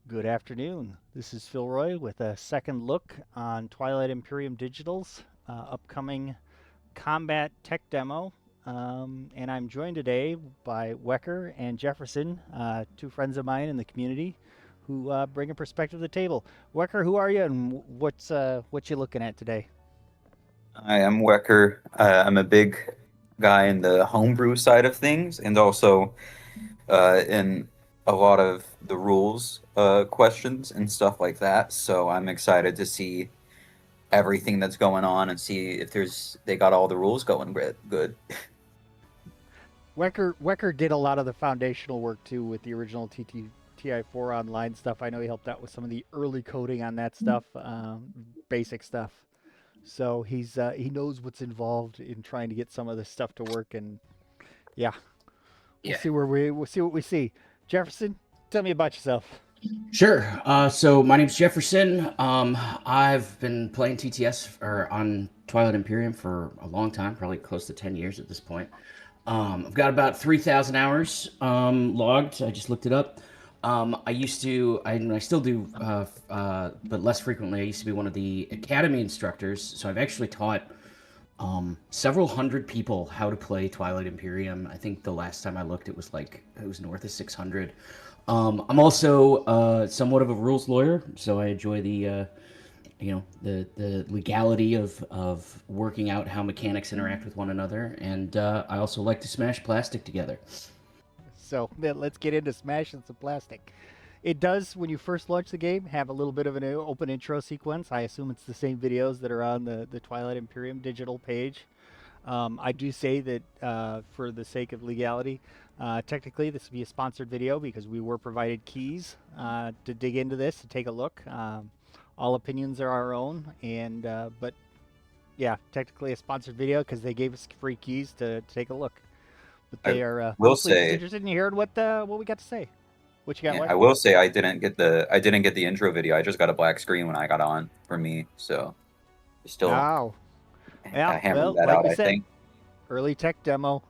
Good afternoon. This is Phil Roy with a second look on Twilight Imperium Digital's upcoming combat tech demo. And I'm joined today by Wecker and Jefferson, two friends of mine in the community who bring a perspective to the table. Wecker, who are you and what you looking at today? I am Wecker. I'm a big guy in the homebrew side of things, and also in a lot of the rules questions and stuff like that. So I'm excited to see everything that's going on and see if they got all the rules going good. Wecker did a lot of the foundational work too with the original TI4 online stuff. I know he helped out with some of the early coding on that stuff, basic stuff. So he knows what's involved in trying to get some of this stuff to work, and yeah, Yeah. we'll see what we see. Jefferson, tell me about yourself. Sure. So my name's Jefferson. I've been playing TTS or on Twilight Imperium for a long time, probably close to 10 years at this point. I've got about 3,000 hours logged. I just looked it up. I used to, I still do, but less frequently. I used to be one of the academy instructors. So I've actually taught several hundred people how to play Twilight Imperium. I think the last time I looked, it was north of 600. I'm also somewhat of a rules lawyer, so I enjoy the legality of working out how mechanics interact with one another, and I also like to smash plastic together. So let's get into smashing some plastic. It does, when you first launch the game, have a little bit of an open intro sequence. I assume it's the same videos that are on the Twilight Imperium digital page. I do say that for the sake of legality, technically this would be a sponsored video because we were provided keys to dig into this, to take a look. All opinions are our own, and but yeah, technically a sponsored video because they gave us free keys to take a look. But I they are will hopefully just say, interested in hearing what we got to say. What you got, yeah, I Wecker? will say I didn't get the intro video. I just got a black screen when I got on for me, so still Oh, yeah. hammering Well, that like out, we I said, think. early tech demo.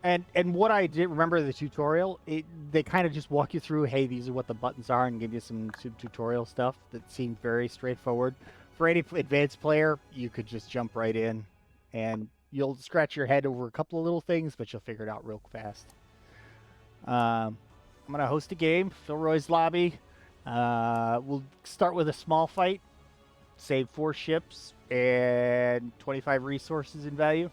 And what I did remember the tutorial, they kind of just walk you through, hey, these are what the buttons are, and give you some tutorial stuff that seemed very straightforward. For any advanced player, you could just jump right in, and you'll scratch your head over a couple of little things, but you'll figure it out real fast. I'm gonna host a game, Phil Roy's lobby. We'll start with a small fight, save 4 ships and 25 resources in value.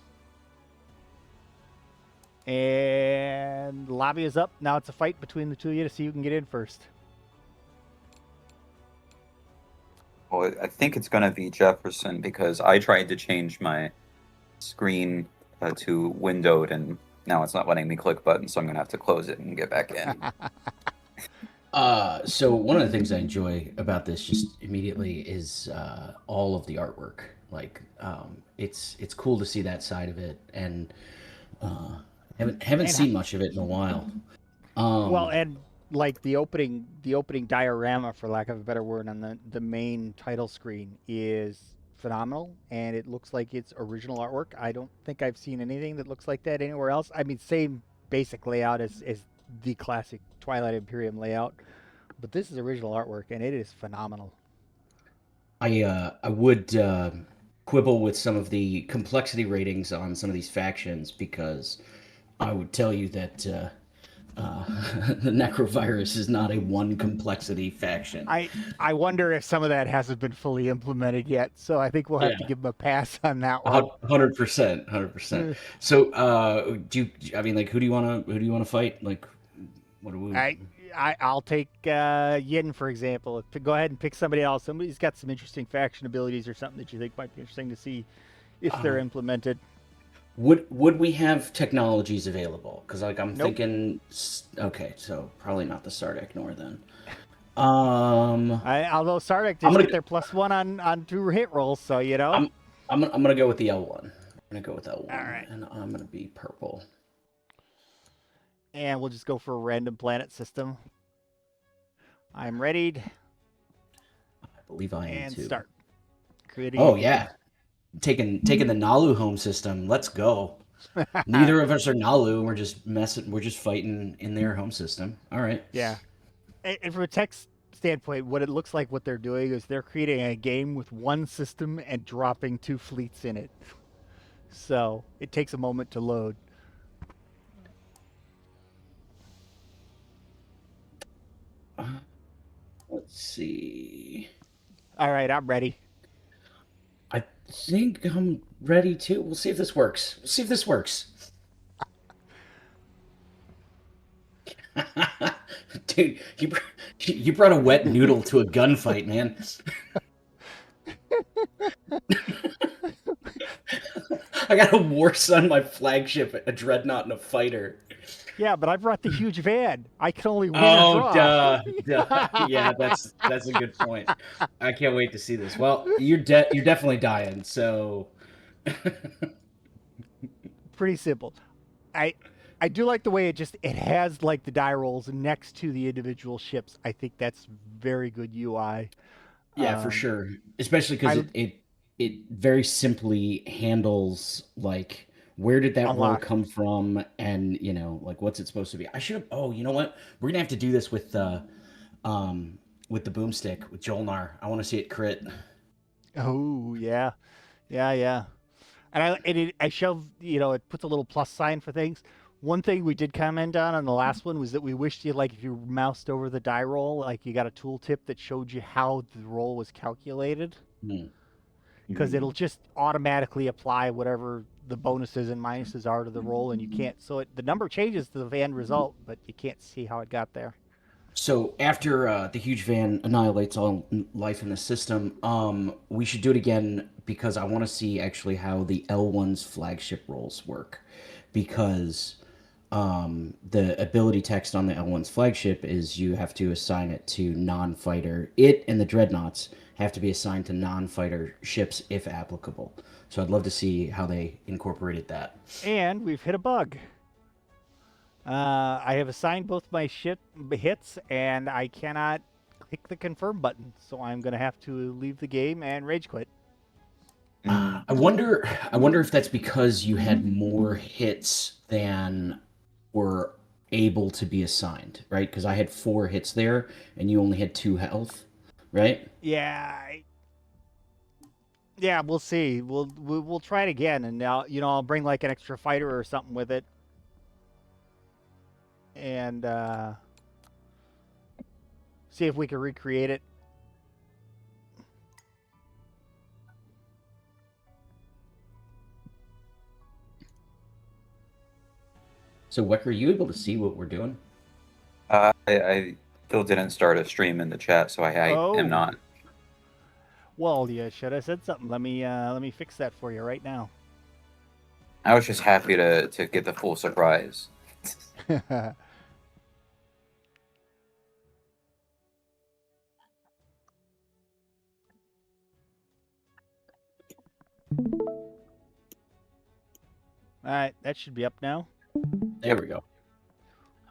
And the lobby is up. Now it's a fight between the two of you to see who can get in first. Well, I think it's gonna be Jefferson because I tried to change my screen to windowed, and now it's not letting me click buttons, so I'm gonna have to close it and get back in. So one of the things I enjoy about this just immediately is all of the artwork. Like, it's cool to see that side of it, and uh, haven't And seen much of it in a while. well, Um, and like the opening diorama, for lack of a better word, on the main title screen is phenomenal, and it looks like it's original artwork. I don't think I've seen anything that looks like that anywhere else. I mean, same basic layout as the classic Twilight Imperium layout, but this is original artwork, and it is phenomenal. I would quibble with some of the complexity ratings on some of these factions because I would tell you that the Necrovirus is not a one complexity faction. I wonder if some of that hasn't been fully implemented yet, so I think we'll have to Yeah, give them a pass on that one. 100%, 100%. Uh, So, I mean, like, who do you want to fight? Like, what do we? I, I'll take Yin for example. Go ahead and pick somebody else. Somebody's got some interesting faction abilities or something that you think might be interesting to see if they're Uh, implemented. would we have technologies available? Because like I'm Nope. thinking, okay, so probably not the Sardak nor then. Although Sardak I'm did gonna get their +1 on 2 hit rolls, so you know. I'm I'm gonna go with the L1. I'm gonna go with All L1, right, and I'm gonna be purple. and we'll just go for a random planet system. I'm ready I believe I am and too. start creating a Oh game. yeah, taking the Nalu home system. Let's go. Neither of us are Nalu. We're just messing. We're just fighting in their home system. All right. Yeah. And from a text standpoint, what it looks like what they're doing is they're creating a game with one system and dropping 2 fleets in it. So it takes a moment to load. Let's see. All right, I'm ready. I think I'm ready too. We'll see if this works. We'll see if this works. Dude, you brought a wet noodle to a gunfight, man. I got a war son, my flagship, a dreadnought, and a fighter. Yeah, but I brought the huge van. I can only win or Oh, draw. duh. Yeah, that's a good point. I can't wait to see this. Well, you're definitely dying. So, Pretty simple. I I do like the way it has like the die rolls next to the individual ships. I think that's very good UI. yeah, for Um, sure. Especially because I it very simply handles like where did that roll unlock. come from, and like what's it supposed to be. I should have. Oh, you know what? We're gonna have to do this with the boomstick with Jolnar. I want to see it crit. Oh yeah, yeah. I shove it puts a little plus sign for things. One thing we did comment on the last one was that we wished you like if you moused over the die roll, like you got a tooltip that showed you how the roll was calculated, Hmm. because it'll just automatically apply whatever the bonuses and minuses are to the roll, and you can't. So the number changes to the end result, but you can't see how it got there. So after the huge van annihilates all life in the system, we should do it again because I want to see actually how the L1's flagship rolls work. Because the ability text on the L1's flagship is you have to assign it to non-fighter. It and the dreadnoughts have to be assigned to non-fighter ships if applicable. So I'd love to see how they incorporated that. And we've hit a bug. I have assigned both my ship hits, and I cannot click the confirm button. So I'm gonna have to leave the game and rage quit. Mm. I wonder if that's because you had more hits than were able to be assigned, right? Because I had 4 hits there, and you only had 2 health, right? Yeah, yeah. We'll see. We'll try it again, and now I'll bring like an extra fighter or something with it, and see if we can recreate it. So, Weck, are you able to see what we're doing? I still didn't start a stream in the chat, so I am Oh, not. well, you should have said something. Let me fix that for you right now. I was just happy to get the full surprise. All right, that should be up now. There we go.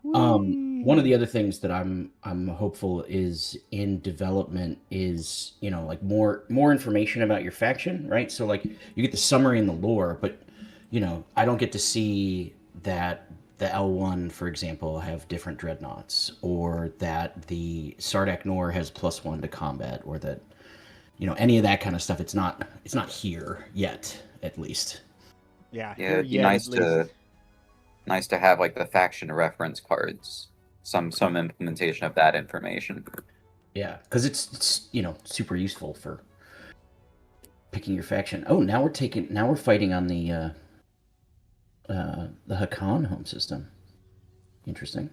Whee! One of the other things that I'm hopeful is in development is like more information about your faction, right? So like you get the summary and the lore, but I don't get to see that the L1, for example, have different dreadnoughts, or that the Sardak Nor has +1 to combat, or that any of that kind of stuff. It's not here yet, at least. Yeah, Yeah, here it'd be yet at least. nice to have like the faction reference cards, some implementation of that information. Yeah, because it's super useful for picking your faction. Oh, now we're fighting on the Hakan home system. Interesting.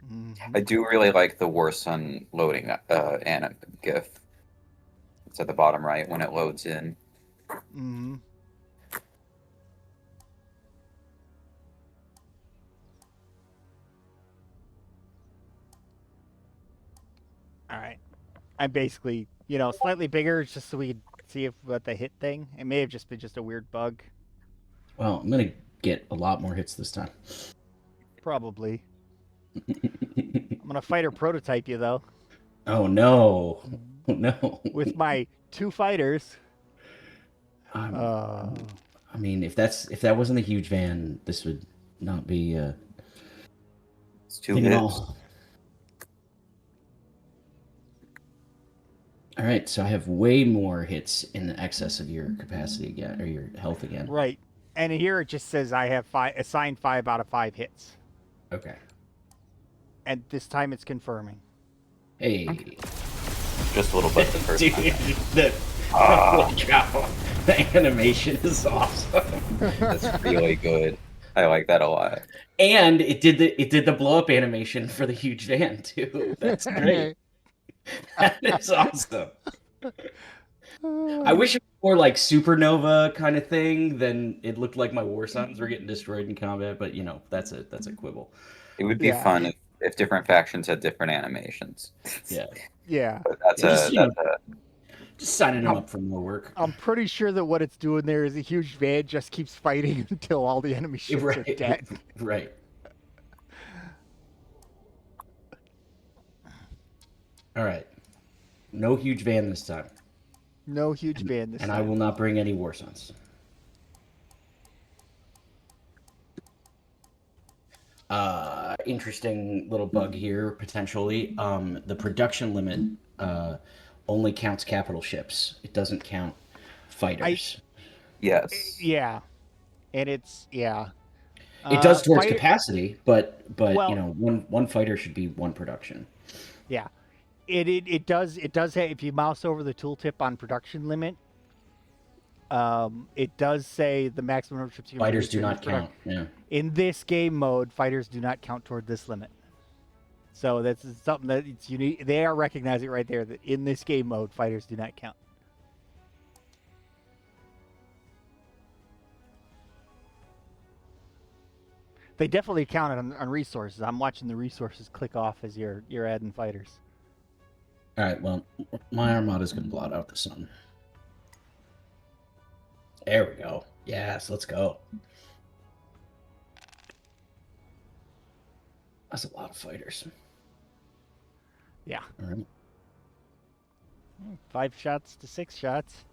Mhm. I do really like the War Sun loading anim GIF. It's at the bottom right when it loads in. Mhm. All right. I'm basically, slightly bigger just so we could see if what the hit thing. It may have just been just a weird bug. Well, I'm gonna get a lot more hits this time. Probably. I'm gonna fighter prototype you though Oh no! Oh no! with my 2 fighters. I'm, Uh, I mean, if that wasn't a huge van, this would not be It's 2 thing at hits. all. All right, so I have way more hits in the excess of your capacity again, or your health again. Right. And here it just says I have assigned 5 out of 5 hits. Okay. And this time it's confirming. Hey. Just a little bit the first Dude, time. holy cow. The animation is awesome. That's really good. I like that a lot. And it did the blow up animation for the huge van too. That's great. That is awesome. I wish it was more like supernova kind of thing than it looked like my war sons were getting destroyed in combat, but you know, that's a quibble. It would be Yeah. fun if different factions had different animations. Yeah. Yeah. But that's Yeah, just, you know, a just signing them up for more work. I'm pretty sure that what it's doing there is a huge van just keeps fighting until all the enemy ships are Right. dead. Right. All right. No huge van this time. No huge van this And time. I will not bring any war sons. Interesting little bug here, potentially. The production limit only counts capital ships. It doesn't count fighters. yes. Yeah. And it's, yeah. It does towards fighter- capacity, but Well- you know, one fighter should be one production. Yeah. It does have, if you mouse over the tooltip on production limit, it does say the maximum number of ships you can Fighters produce do during not this count. Yeah. In this game mode, fighters do not count toward this limit. So that's something that it's unique. They are recognizing right there that in this game mode, fighters do not count. They definitely count on resources. I'm watching the resources click off as you're adding fighters. All right. Well, my armada's gonna blot out the sun. There we go. Yes, let's go. That's a lot of fighters. Yeah. All right. 5 shots to 6 shots.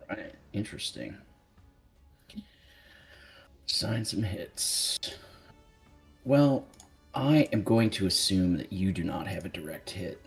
All right. Interesting. Sign some hits. Well, I am going to assume that you do not have a direct hit.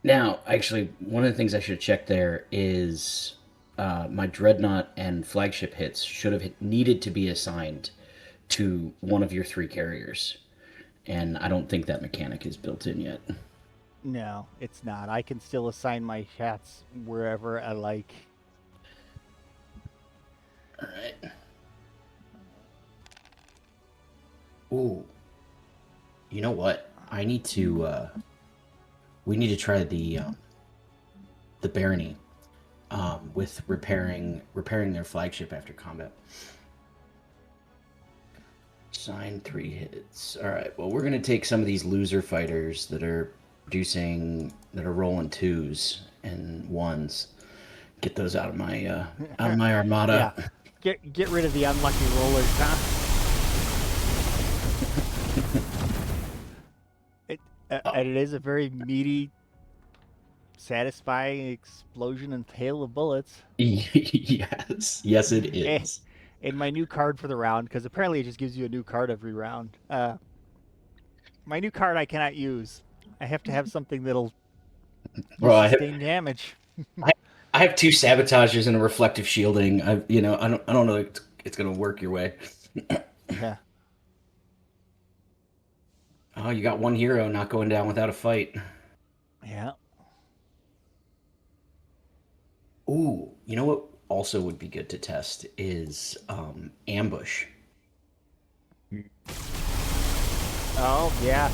Now, actually, one of the things I should check there is my dreadnought and flagship hits should have needed to be assigned to one of your 3 carriers, and I don't think that mechanic is built in yet. No, it's not. I can still assign my shots wherever I like. All right. Ooh. You know what? I need to. We need to try the barony with repairing their flagship after combat. Sign 3 hits. All right. Well, we're gonna take some of these loser fighters that are rolling 2s and 1s. Get those out of my armada. Yeah. Get rid of the unlucky rollers, huh? And it is a very meaty, satisfying explosion and hail of bullets. Yes, it is. And my new card for the round, because apparently it just gives you a new card every round. My new card I cannot use. I have to have something that'll sustain damage. I have 2 sabotagers and a reflective shielding. I don't know if it's gonna work your way. Yeah. Oh, you got 1 hero not going down without a fight. Yeah. Ooh, you know what also would be good to test is ambush. Oh yeah,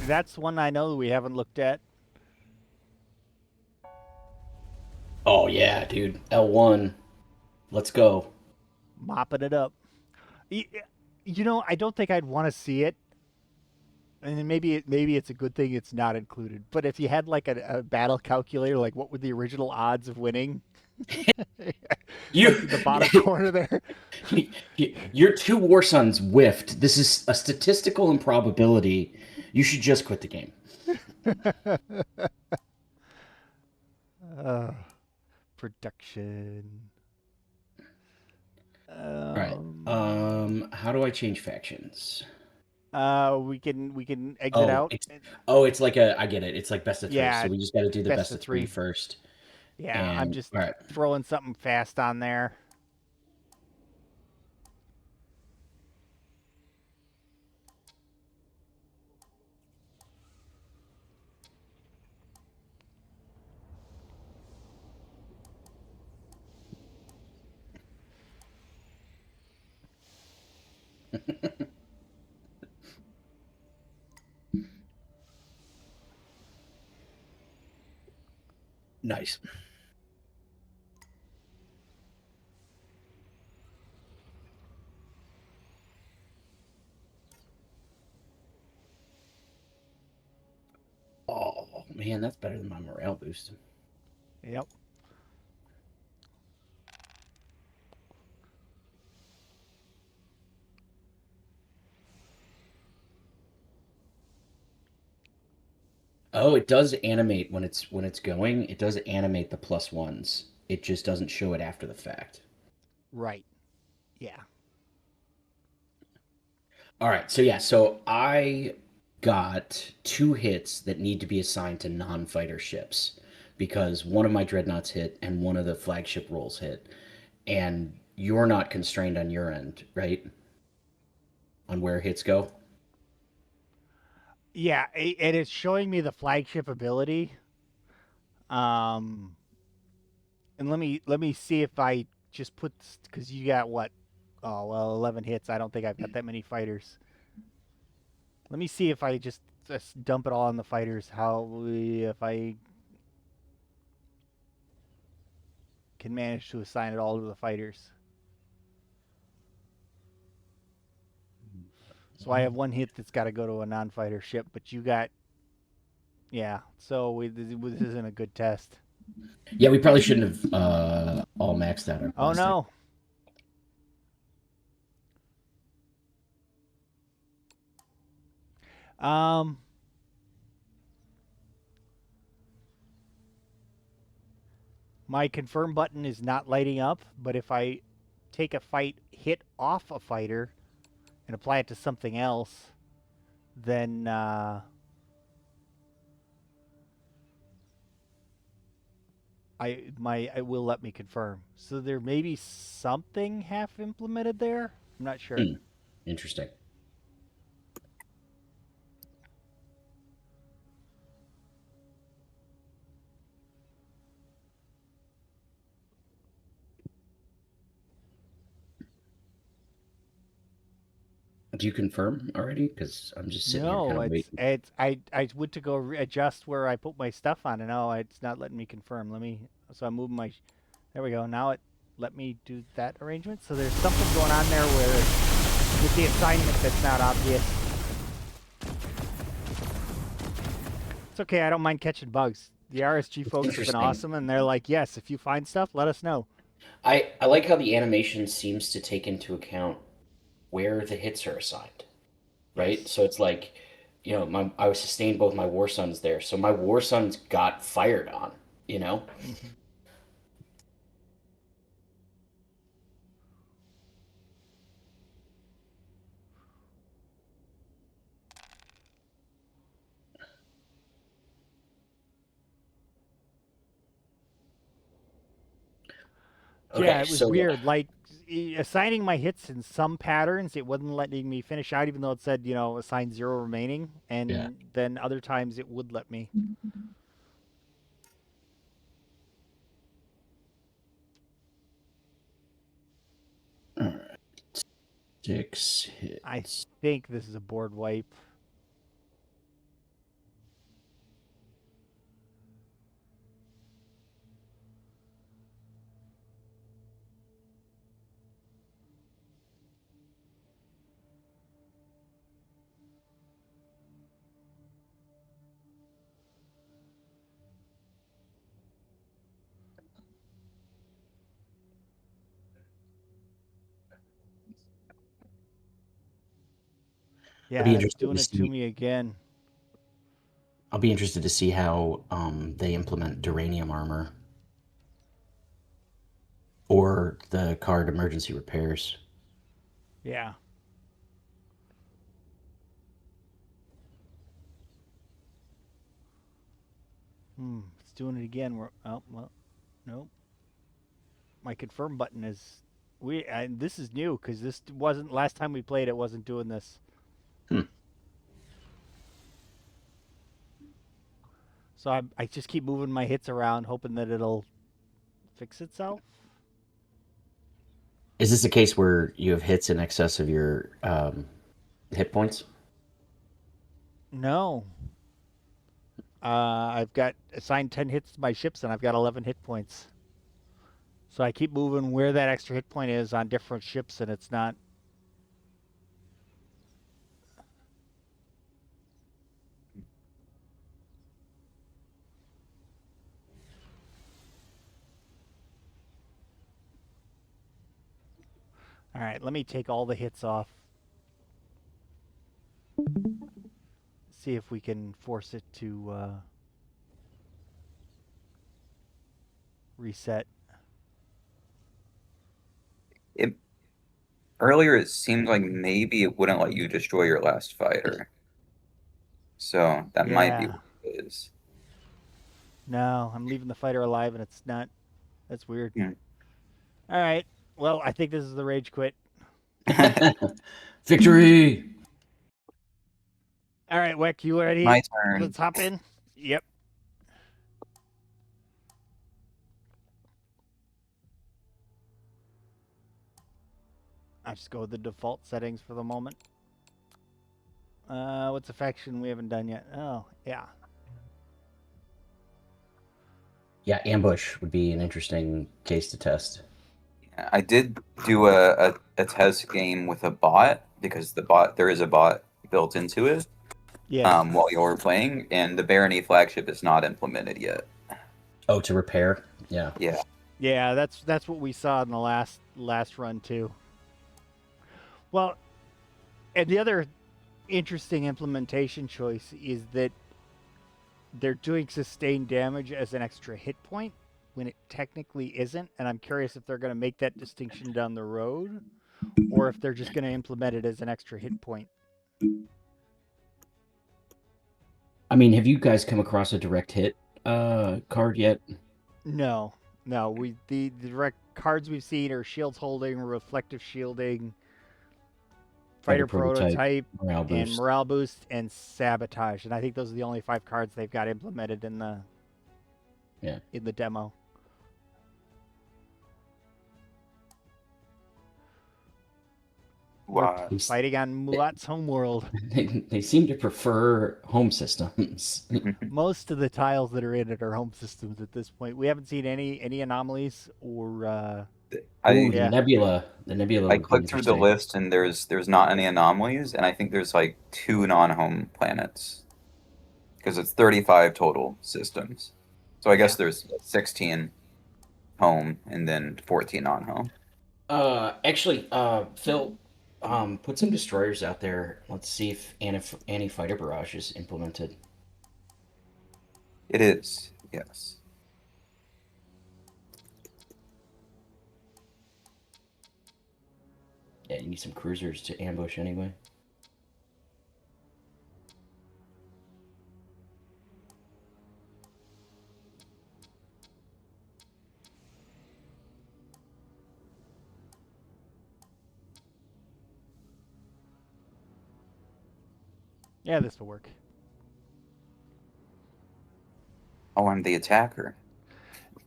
that's one I know we haven't looked at. Oh yeah, dude. L1. Let's go. Mopping it up. You know, I don't think I'd want to see it. And maybe it's a good thing it's not included. But if you had like a battle calculator, like what were the original odds of winning? You, like the bottom corner there. your 2 war sons whiffed. This is a statistical improbability. You should just quit the game. uh, production. All right. How do I change factions? We can exit Oh, out. it's like I get it. It's like best of 3. Yeah, So we just got to do the best best of of 3 3. first. Yeah, I'm And just all right. throwing something fast on there. Nice. Oh man, that's better than my morale boost. Yep. Oh, it does animate when it's going. It does animate the +1s. It just doesn't show it after the fact. Right. Yeah. All right. So yeah, so I got 2 hits that need to be assigned to non-fighter ships because one of my dreadnoughts hit and one of the flagship rolls hit. And you're not constrained on your end, right? On where hits go? Yeah, and it's showing me the flagship ability. Um, and let me see if I just put because you got what? Oh well, 11 hits. I don't think I've got that many fighters. Let me see if I just dump it all on the fighters. If I can manage to assign it all to the fighters. So I have 1 hit that's got to go to a non-fighter ship, but you got yeah. So this isn't a good test. Yeah, we probably shouldn't have all maxed out our Oh plastic. no. Um, my confirm button is not lighting up, but if I take a fight hit off a fighter and apply it to something else, then it will let me confirm. So there may be something half implemented there. I'm not sure. Interesting. Do you confirm already? Because I'm just sitting here kind No, of it's waiting. it's I went to go adjust where I put my stuff on, and no, it's not letting me confirm. So I'm moving my. There we go. Now it let me do that arrangement. So there's something going on there where with the assignment that's not obvious. It's okay. I don't mind catching bugs. The RSG folks have been Interesting. awesome, and they're like, yes, if you find stuff, let us know. I like how the animation seems to take into account where the hits are assigned, right? Yes. So it's like, I was sustained both my war sons there, so my war sons got fired on, you know? Hmm. Yeah, Okay, it was so weird. Like assigning my hits in some patterns, it wasn't letting me finish out, even though it said, assign 0 remaining. yeah. And then other times it would let me. All right. 6 I hits. think this is a board wipe. I'd be Yeah, it's interested doing to it to see. me again. I'll be interested to see how they implement duranium armor or the card emergency repairs. Yeah. It's doing it again. Oh, well, nope. My confirm button is this is new because this wasn't last time we played. It wasn't doing this. Hmm. So I just keep moving my hits around, hoping that it'll fix itself. Is this a case where you have hits in excess of your hit points? No. I've got assigned 10 hits to my ships, and I've got 11 hit points. So I keep moving where that extra hit point is on different ships, and it's not. All right, let me take all the hits off. See if we can force it to reset. It earlier it seemed like maybe it wouldn't let you destroy your last fighter. So that might be Yeah. what it is. No, I'm leaving the fighter alive, and it's not. That's weird. Hmm. All right. Well, I think this is the rage quit. Victory! All right, Weck, you ready? My turn. Let's hop in. Yep. I'll just go with the default settings for the moment. What's a faction we haven't done yet? Oh, yeah. Yeah, ambush would be an interesting case to test. I did do a test game with a bot because there is a bot built into it Yes. while you were playing, and the Barony flagship is not implemented yet. Oh, to repair? Yeah. Yeah. Yeah, that's what we saw in the last run too. Well, and the other interesting implementation choice is that they're doing sustained damage as an extra hit point when it technically isn't, and I'm curious if they're going to make that distinction down the road or if they're just going to implement it as an extra hit point. I mean, have you guys come across a direct hit card yet? No. The direct cards we've seen are shields holding, reflective shielding, fighter prototype, morale and boost. morale boost and sabotage. And I think those are the only 5 cards they've got implemented in the demo. Wow. They, Fighting on Mulat's homeworld. they seem to prefer home systems. Most of the tiles that are in it are home systems at this point. We haven't seen any anomalies or Ooh, yeah. the nebula I would be clicked through the interesting. list and there's not any anomalies, and I think there's like 2 non-home planets because it's 35 total systems. So I guess there's 16 home and then 14 non-home. Actually, Phil, put some destroyers out there. Let's see if anti-fighter barrage is implemented. It is, yes. Yeah, you need some cruisers to ambush anyway. Yeah, this will work. Oh, I'm the attacker.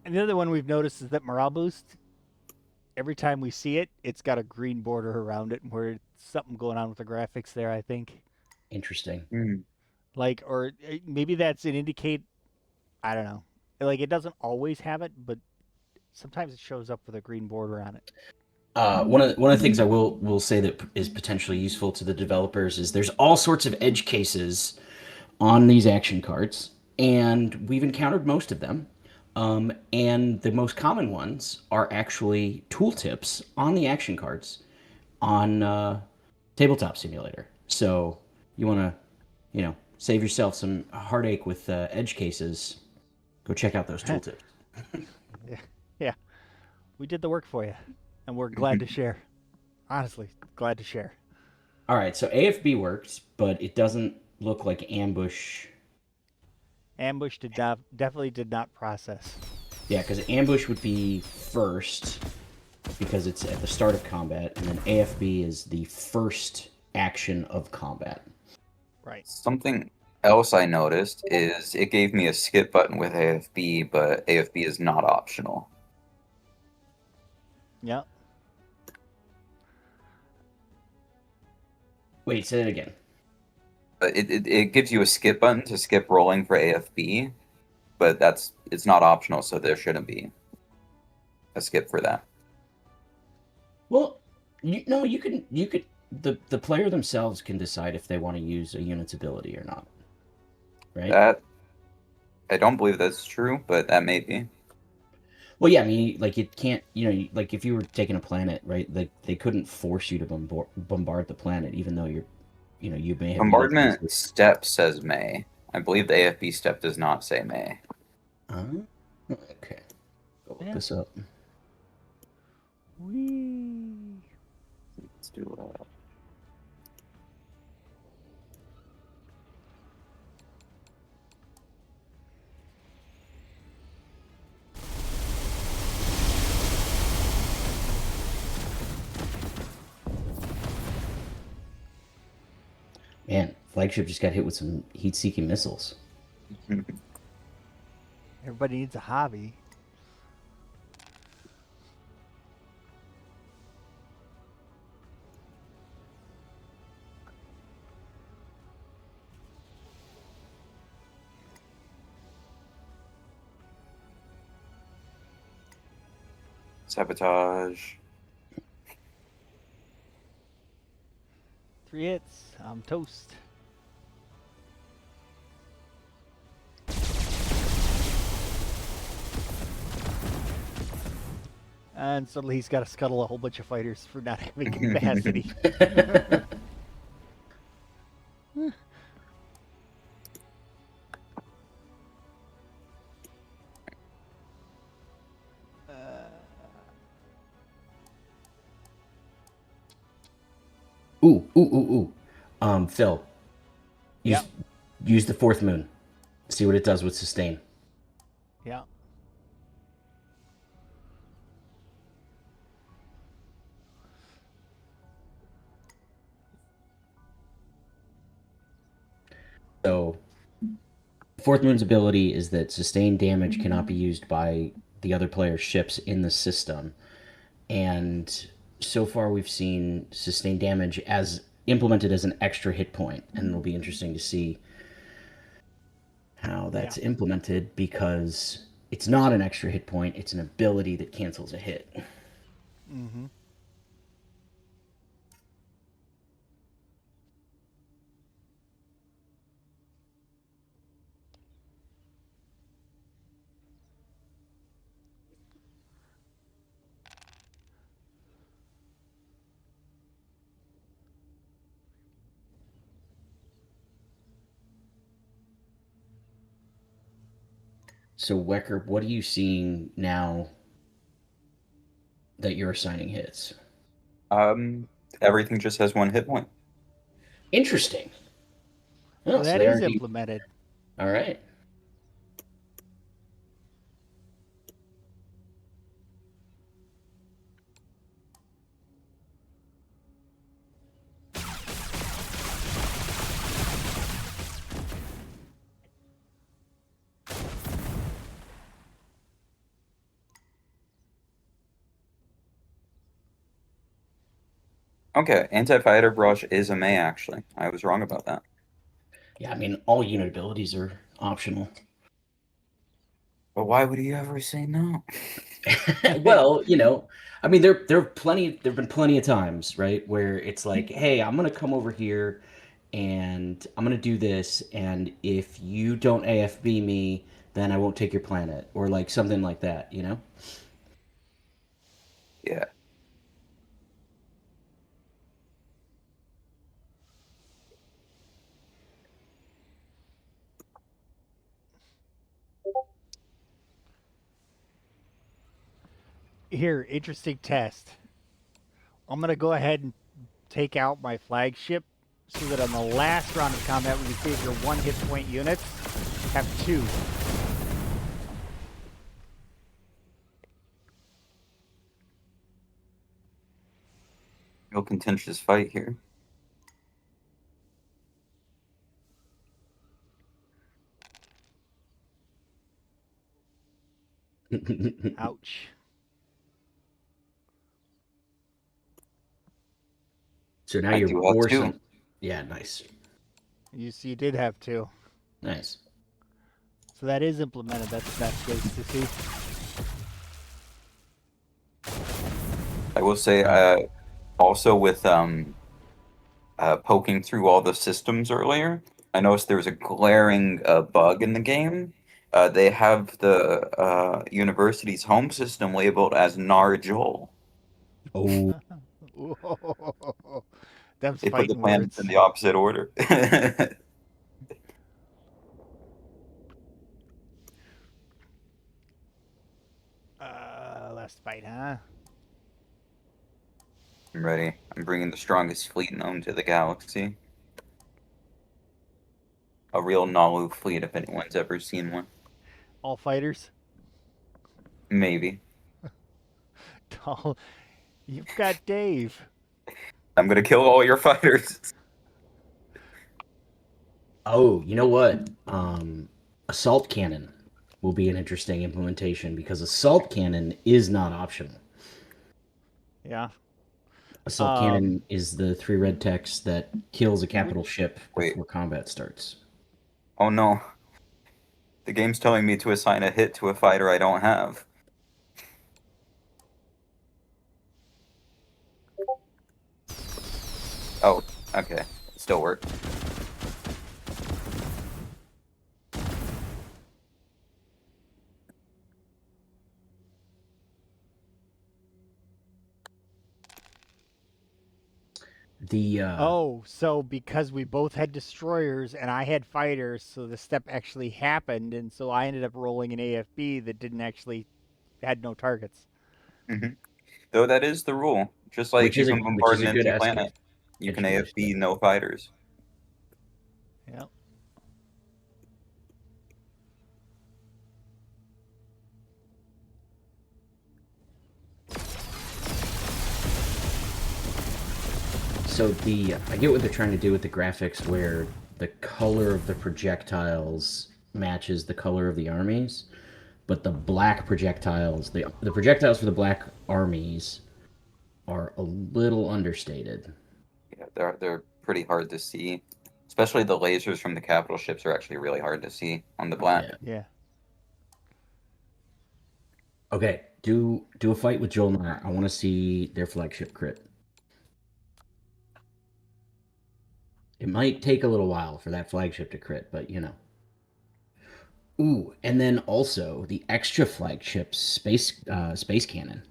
And the other one we've noticed is that morale boost. Every time we see it, it's got a green border around it, where something going on with the graphics there. I think. Interesting. Like, or maybe that's an indicate. I don't know. Like, it doesn't always have it, but sometimes it shows up with a green border on it. One of the things I will say that is potentially useful to the developers is there's all sorts of edge cases on these action cards, and we've encountered most of them. And the most common ones are actually tooltips on the action cards on Tabletop Simulator. So you want to, save yourself some heartache with edge cases, go check out those tooltips. Yeah, yeah, we did the work for you, and we're glad to share. Honestly, glad to share. All right, so AFB works, but it doesn't look like ambush. Ambush definitely did not process. Yeah, because ambush would be first because it's at the start of combat, and then AFB is the first action of combat. Right. Something else I noticed is it gave me a skip button with AFB, but AFB is not optional. Yep. Wait, say that again. But it gives you a skip button to skip rolling for AFB, but it's not optional, so there shouldn't be a skip for that. Well, the player themselves can decide if they want to use a unit's ability or not, right? That I don't believe that's true, but that may be. Well, yeah, I mean, like it can't, like if you were taking a planet, right? Like they couldn't force you to bombard the planet, even though you may have Bombardment step says may. I believe the AFB step does not say may. Okay, go look Yeah. this up. Whee. Let's do that. Man, flagship just got hit with some heat-seeking missiles. Everybody needs a hobby. Sabotage. 3 hits. I'm toast. And suddenly he's got to scuttle a whole bunch of fighters for not having capacity. Ooh. Phil, use Yep. use the fourth moon. See what it does with sustain. Yeah. So, fourth moon's ability is that sustained damage cannot be used by the other player's ships in the system, and so far we've seen sustained damage as implemented as an extra hit point, and it'll be interesting to see how that's implemented because it's not an extra hit point; it's an ability that cancels a hit. Mm-hmm. So, Wecker, what are you seeing now that you're assigning hits? Everything just has one hit point. Interesting. So Oh, so that they is are implemented. all right. Okay, anti-fighter brush is a may actually. I was wrong about that. Yeah, I mean, all unit abilities are optional. But why would he ever say no? Well, I mean, there've been plenty of times, right, where it's like, hey, I'm gonna come over here and I'm gonna do this, and if you don't AFB me, then I won't take your planet, or like something like that, Yeah. Here, interesting test. I'm gonna go ahead and take out my flagship so that on the last round of combat, we can see if your 1 hit point units have 2. Real contentious fight here. Ouch. So now I you're do have 2. forcing. Yeah, nice. You see, you did have 2. Nice. So that is implemented. That's great to see. I will say, also with poking through all the systems earlier, I noticed there was a glaring bug in the game. They have the university's home system labeled as Narjol. Oh, Whoa. Them's They put the fighting planets in words. the opposite order. Last fight, huh? I'm ready. I'm bringing the strongest fleet known to the galaxy. A real Nalu fleet, if anyone's ever seen one. All fighters. Maybe. Oh, you've got Dave. I'm gonna kill all your fighters. oh, you know what? Assault cannon will be an interesting implementation because assault cannon is not optional. Yeah. Assault cannon is the 3 red text that kills a capital ship Wait. before combat starts. Oh no. The game's telling me to assign a hit to a fighter I don't have. Oh, okay. It still worked. The Oh, so because we both had destroyers and I had fighters, so the step actually happened, and so I ended up rolling an AFB that didn't actually had no targets. Hmm. Though that is the rule. Just like which you is a can bombard an good empty escape. planet, you can Educator AFB step. no fighters. Yep. So I get what they're trying to do with the graphics, where the color of the projectiles matches the color of the armies, but the black projectiles, the projectiles for the black armies, are a little understated. Yeah, they're pretty hard to see. Especially the lasers from the capital ships are actually really hard to see on the black. Yeah. Yeah. Okay, do a fight with Jolnar. I want to see their flagship crit. It might take a little while for that flagship to crit, but you know. Ooh, and then also the extra flagship space cannon.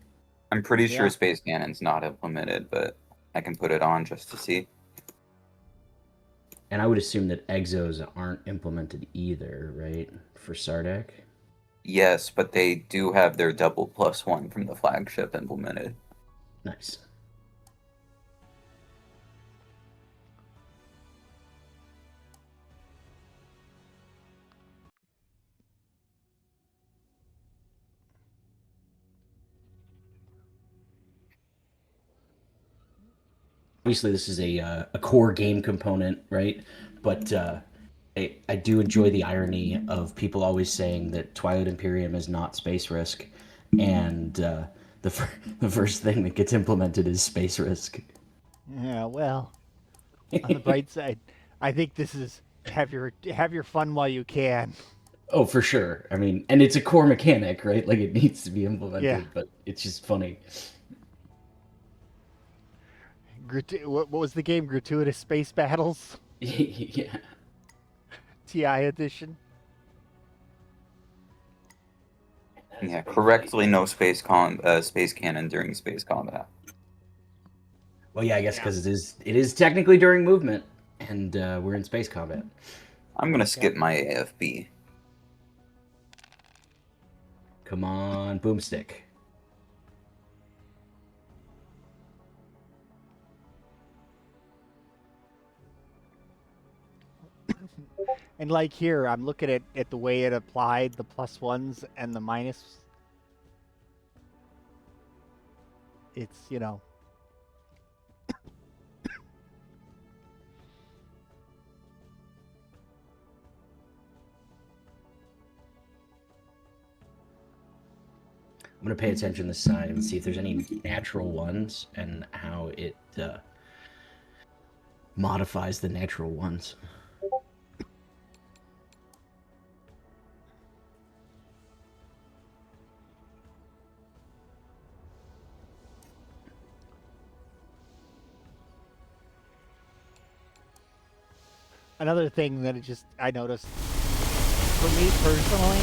I'm pretty sure Yeah. Space Cannon's not implemented, but I can put it on just to see. And I would assume that exos aren't implemented either, right? For Sardak. Yes, but they do have their double +1 from the flagship implemented. Nice. Obviously, this is a core game component, right? But I do enjoy the irony of people always saying that Twilight Imperium is not Space Risk, and the first thing that gets implemented is Space Risk. Yeah. Well, on the bright side, I think this is have your fun while you can. Oh, for sure. I mean, and it's a core mechanic, right? Like it needs to be implemented, Yeah. but it's just funny. What was the game? Gratuitous Space Battles, yeah. TI edition. Yeah, correctly no space cannon during space combat. Well, yeah, I guess because it is technically during movement, and we're in space combat. I'm gonna skip my AFB. Come on, boomstick. And like here, I'm looking at the way it applied the +1s and the minus. It's, you know, I'm gonna pay attention this side and see if there's any natural ones and how it modifies the natural ones. another thing that I noticed for me personally,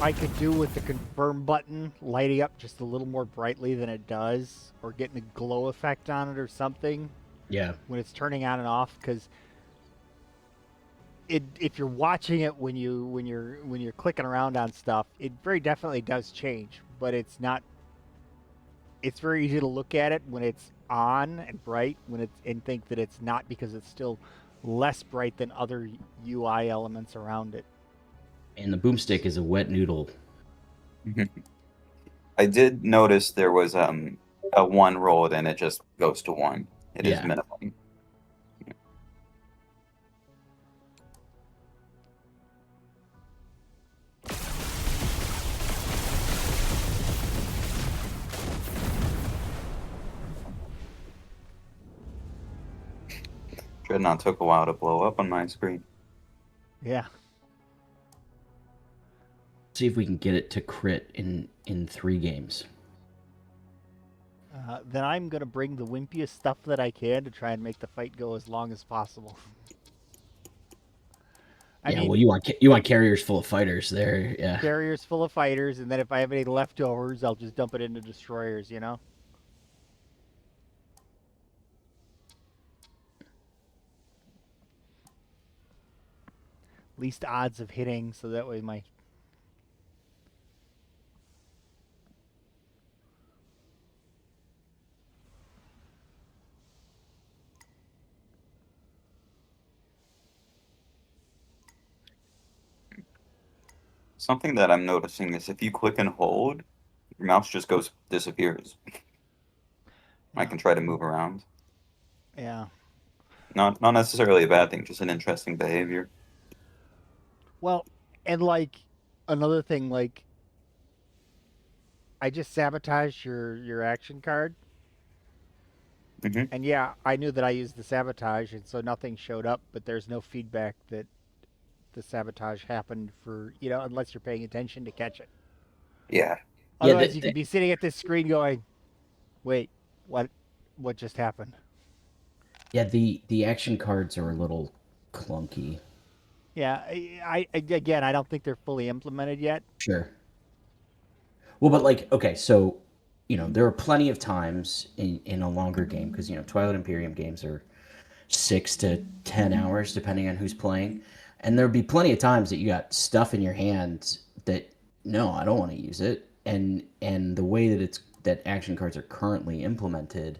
I could do with the confirm button lighting up just a little more brightly than it does, or getting a glow effect on it or something Yeah. when it's turning on and off, because if you're watching it when you're clicking around on stuff, it very definitely does change, but it's not. It's very easy to look at it when it's on and bright and think that it's not, because it's still less bright than other UI elements around it. And the boomstick is a wet noodle. I did notice there was a one rolled and it just goes to one. It is Yeah. minimum. Dreadnought took a while to blow up on my screen. Yeah. See if we can get it to crit in 3 games. Then I'm gonna bring the wimpiest stuff that I can to try and make the fight go as long as possible. I mean, well, you want carriers full of fighters there. Yeah. carriers full of fighters, and then if I have any leftovers, I'll just dump it into destroyers. You know. Least odds of hitting, so that way my Something that I'm noticing is if you click and hold, your mouse just disappears. I can try to move around. yeah. Not necessarily a bad thing, just an interesting behavior. Well, and like another thing, like I just sabotaged your action card, Hmm. and yeah, I knew that I used the sabotage, and so nothing showed up. But there's no feedback that the sabotage happened for, unless you're paying attention to catch it. Yeah. Yeah. Otherwise, you could be sitting at this screen going, "Wait, what just happened?" Yeah. The action cards are a little clunky. Yeah, again, I don't think they're fully implemented yet. Sure. Well, but like, okay, so there are plenty of times in a longer game because Twilight Imperium games are 6 to 10 hours depending on who's playing, and there'll be plenty of times that you got stuff in your hand that no, I don't want to use it, and the way that action cards are currently implemented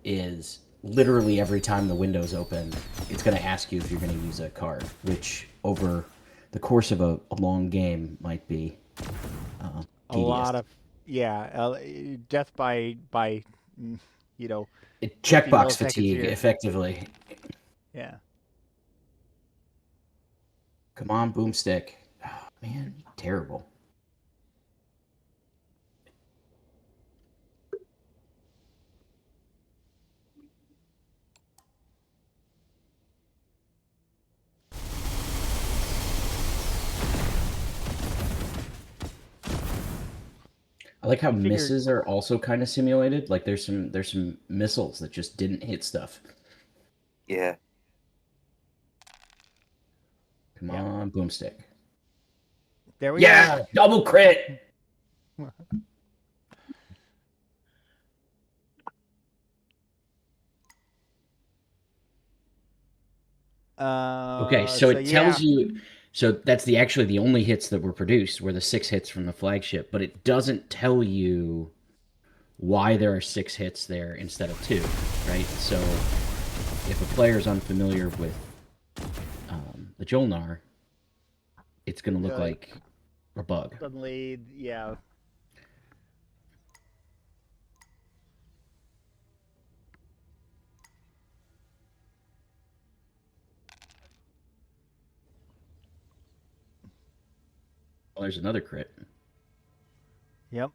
is literally every time the window's open, it's going to ask you if you're going to use a card, which over the course of a long game might be A tedious. lot of death by you know 50 Checkbox milliseconds fatigue, here. effectively. Yeah. Come on, boomstick. Oh, man, terrible. I like how figured- misses are also kind of simulated. Like there's some missiles that just didn't hit stuff. Yeah. Come Yeah. on, boomstick. There we Yeah, double crit. go. Okay, so it tells you. So that's actually the only hits that were produced were the 6 hits from the flagship, but it doesn't tell you why there are 6 hits there instead of 2, right? So if a player is unfamiliar with the Jolnar, it's going to look like a bug. Suddenly, yeah. Well, there's another crit. Yep.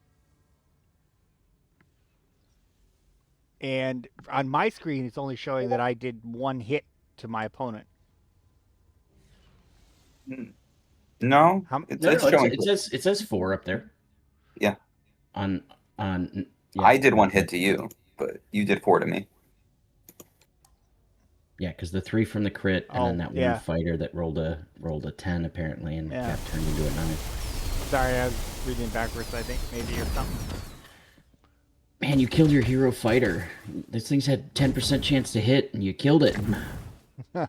And on my screen, it's only showing that I did 1 hit to my opponent. No, How, it's showing. It says 4 up there. Yeah. On yeah. I did 1 hit to you, but you did 4 to me. Yeah, because the 3 from the crit, and then that yeah. one fighter that rolled a 10 apparently, and got turned into a 9. Sorry, I was reading backwards. I think maybe or something. Man, you killed your hero fighter. This thing's had 10% chance to hit, and you killed it.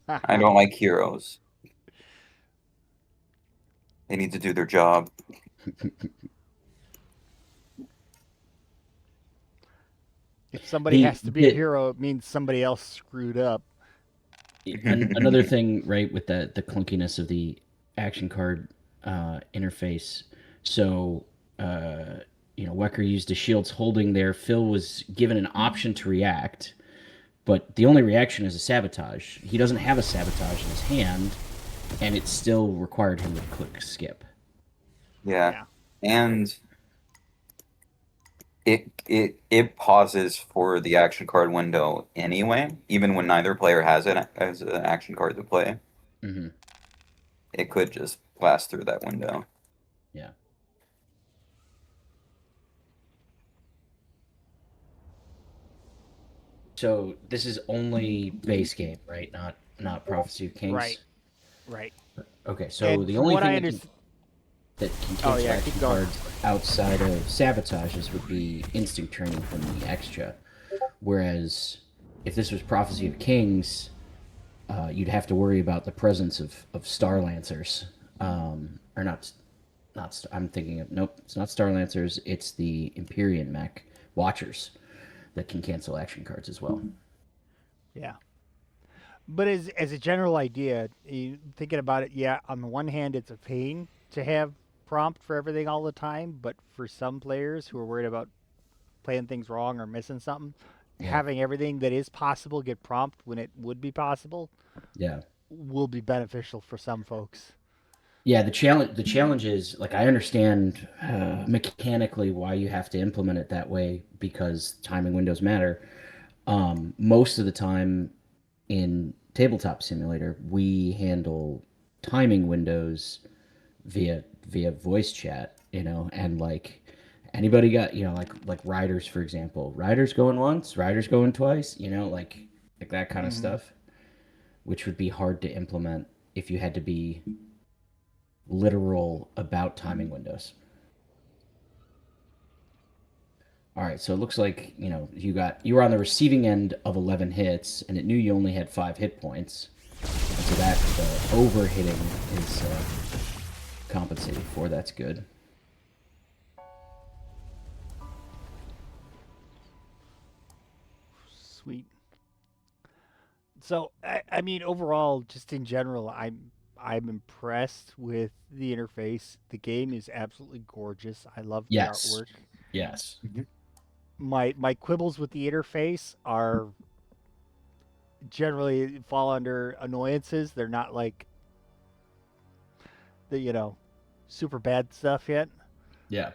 I don't like heroes. They need to do their job. If somebody has to be a hero, it means somebody else screwed up. Another thing, right, with the clunkiness of the action card interface. So, Wecker used a shield's holding there. Phil was given an option to react, but the only reaction is a sabotage. He doesn't have a sabotage in his hand, and it still required him to click skip. Yeah. And it pauses for the action card window anyway, even when neither player has an action card to play. Mm-hmm. It could just blast through that window. Yeah. So this is only base game, right? Not Prophecy of Kings. Right. Okay, so And the only what thing I that can cancel action cards outside of sabotages would be instinct training from the extra. Whereas if this was Prophecy of Kings, you'd have to worry about the presence of Star Lancers. Or not. I'm thinking of nope. It's not Star Lancers. It's the Empyrean mech Watchers that can cancel action cards as well. Yeah. But as a general idea, thinking about it, yeah, on the one hand, it's a pain to have prompt for everything all the time, but for some players who are worried about playing things wrong or missing something, having everything that is possible get prompt when it would be possible, will be beneficial for some folks. Yeah, the challenge is, like, I understand mechanically why you have to implement it that way, because timing windows matter. Most of the time in Tabletop Simulator, we handle timing windows via voice chat, and like anybody got, like riders, for example, riders going once, riders going twice, like that kind of stuff, which would be hard to implement if you had to be literal about timing windows. All right, so it looks like, you were on the receiving end of 11 hits, and it knew you only had 5 hit points. And so that overhitting is compensated for. That's good. Sweet. So, I mean, overall, just in general, I'm impressed with the interface. The game is absolutely gorgeous. I love the artwork. Yes. My quibbles with the interface are generally fall under annoyances. They're not like the super bad stuff yet. Yeah.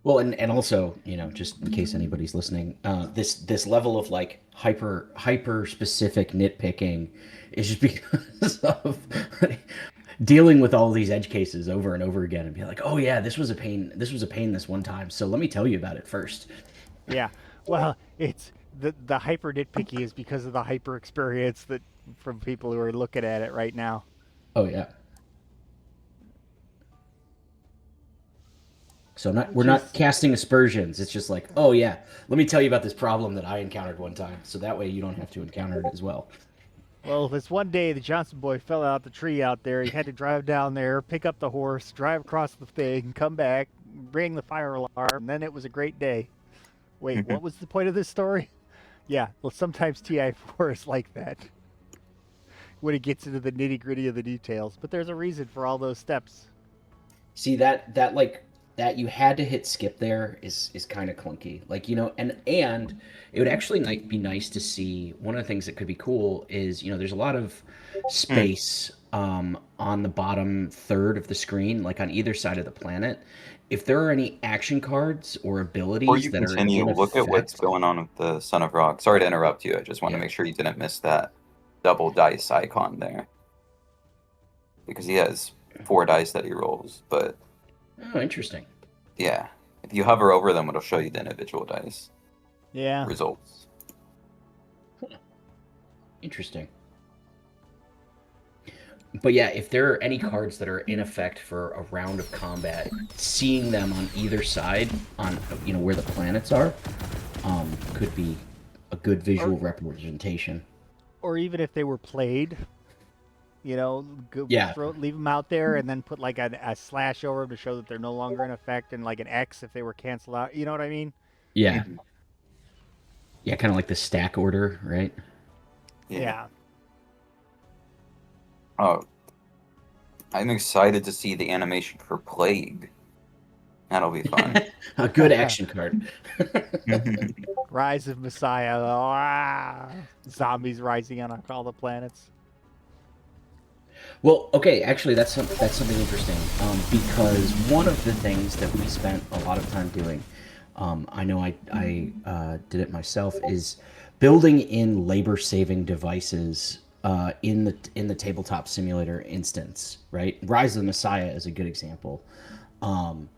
Well, and also, just in case anybody's listening, this level of like hyper specific nitpicking is just because of dealing with all these edge cases over and over again, and be like, oh yeah, this was a pain this one time, so let me tell you about it first. Yeah, well, it's the hyper nitpicky is because of the hyper experience that from people who are looking at it right now. Oh yeah. So we're not casting aspersions. It's just like, oh yeah, let me tell you about this problem that I encountered one time, so that way you don't have to encounter it as well. Well, this one day the Johnson boy fell out the tree out there. He had to drive down there, pick up the horse, drive across the thing, come back, bring the fire alarm, and then it was a great day. Wait, what was the point of this story? Yeah, well, sometimes TI4 is like that when it gets into the nitty gritty of the details, but there's a reason for all those steps. See that like that you had to hit skip there is kind of clunky. Like, and it would actually be nice to see. One of the things that could be cool is, there's a lot of Hmm. space on the bottom third of the screen, like on either side of the planet. If there are any action cards or Before abilities you that are continue, in look at what's effect, going on with the Son of Rock. Sorry to interrupt you. I just want to yeah. make sure you didn't miss that double dice icon there because he has 4 dice that he rolls. But Oh, interesting. yeah, if you hover over them, it'll show you the individual dice Yeah. results. Interesting. But yeah, if there are any cards that are in effect for a round of combat, seeing them on either side, on where the planets are, could be a good Or visual representation. or even if they were played, Yeah, leave them out there and then put like a slash over them to show that they're no longer in effect, and like an X if they were canceled out. You know what I mean? yeah, Mhm. yeah. Kind of like the stack order, right? Yeah. Yeah. Oh, I'm excited to see the animation for Plague. That'll be fun. A good action card. Rise of Messiah. Ah, zombies rising on all the planets. Well, okay, actually, that's something interesting, because one of the things that we spent a lot of time doing, I know I did it myself, is building in labor saving devices in the tabletop simulator instance. Right, Rise of the Messiah is a good example, um,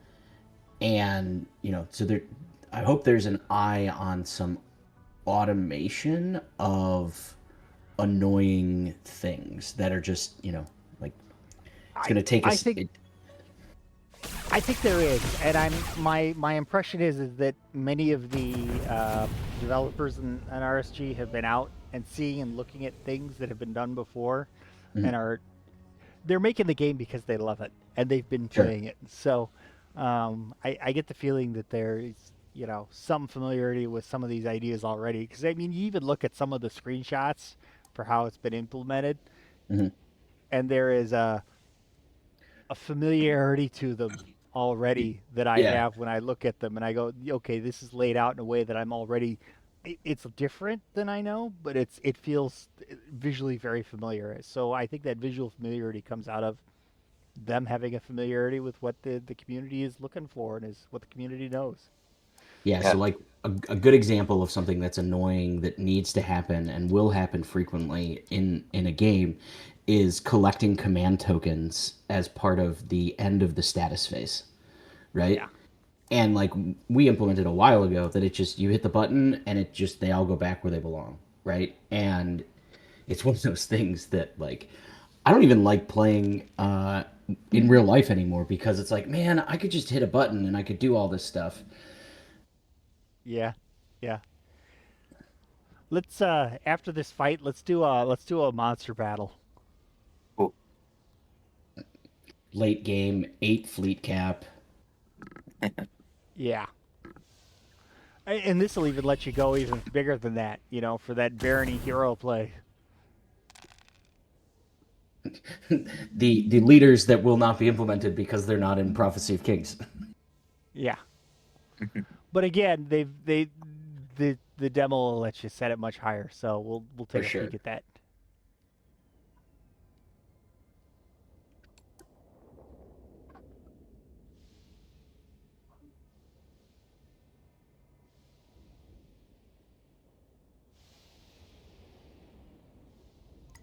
and so there, I hope there's an eye on some automation of annoying things that are just like it's I going to take I us think I think there is, and my impression is that many of the developers in RSG have been out and seeing and looking at things that have been done before, Mhm. and they're making the game because they love it and they've been Sure. playing it. So I get the feeling that there is some familiarity with some of these ideas already. Because I mean, you even look at some of the screenshots for how it's been implemented, Hmm. and there is a familiarity to them already that I Yeah. have when I look at them and I go, okay, this is laid out in a way that I'm already. It's different than I know, but it feels visually very familiar. So I think that visual familiarity comes out of them having a familiarity with what the community is looking for and is what the community knows. Yeah, so Yeah. like a good example of something that's annoying that needs to happen and will happen frequently in a game is collecting command tokens as part of the end of the status phase, right? Yeah, And like we implemented a while ago that it just you hit the button and it just they all go back where they belong, right? And it's one of those things that like I don't even like playing in real life anymore because it's like, man, I could just hit a button and I could do all this stuff. yeah, yeah. Let's after this fight, let's do a monster battle. Cool. Late game, 8 fleet cap. Yeah. And this will even let you go even bigger than that, for that barony hero play. The leaders that will not be implemented because they're not in Prophecy of Kings. Yeah. But again, the demo will let you set it much higher, so we'll For take a sure. peek at that.